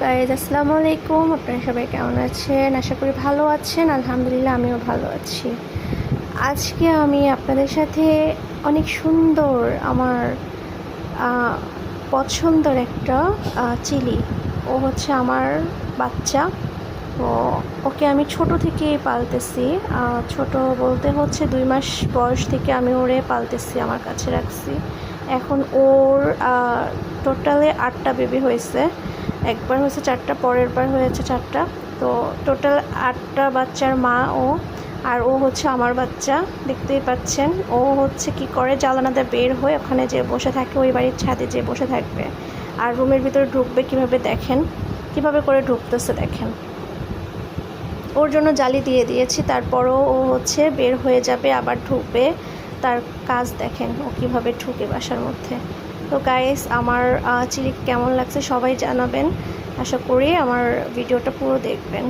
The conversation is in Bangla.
গাইজ, আসসালামু আলাইকুম। আপনারা সবাই কেমন আছেন? আশা করি ভালো আছেন। আলহামদুলিল্লাহ, আমিও ভালো আছি। আজকে আমি আপনাদের সাথে অনেক সুন্দর আমার পছন্দের একটা চিলি। ও হচ্ছে আমার বাচ্চা। তো ওকে আমি ছোট থেকেই পালতেছি। ছোট বলতে হচ্ছে 2 মাস বয়স থেকে আমি ওরে পালতেছি, আমার কাছে রাখছি। এখন ওর টোটালে 8টা বেবি হয়েছে। একবার হয়েছে 4টা, পরের বার হয়েছে 4টা। তো টোটাল 8টা বাচ্চার মা ও। আর ও হচ্ছে আমার বাচ্চা, দেখতেই পাচ্ছেন। ও হচ্ছে কি করে, জানালাতে বের হয়ে ওখানে যে বসে থাকে, ওই বাড়ির ছাদে যে বসে থাকবে। আর রুমের ভিতরে ঢুকবে কীভাবে দেখেন, কীভাবে করে ঢুকতেছে দেখেন। ওর জন্য জালি দিয়ে দিয়েছি, তারপরও ও হচ্ছে বের হয়ে যাবে, আবার ঢুকবে। তার কাজ দেখেন, ও কীভাবে ঢুকে বাসার মধ্যে। তো গাইস, আমার চিলি কেমন লাগছে সবাই জানাবেন। আশা করি আমার ভিডিওটা পুরো দেখবেন।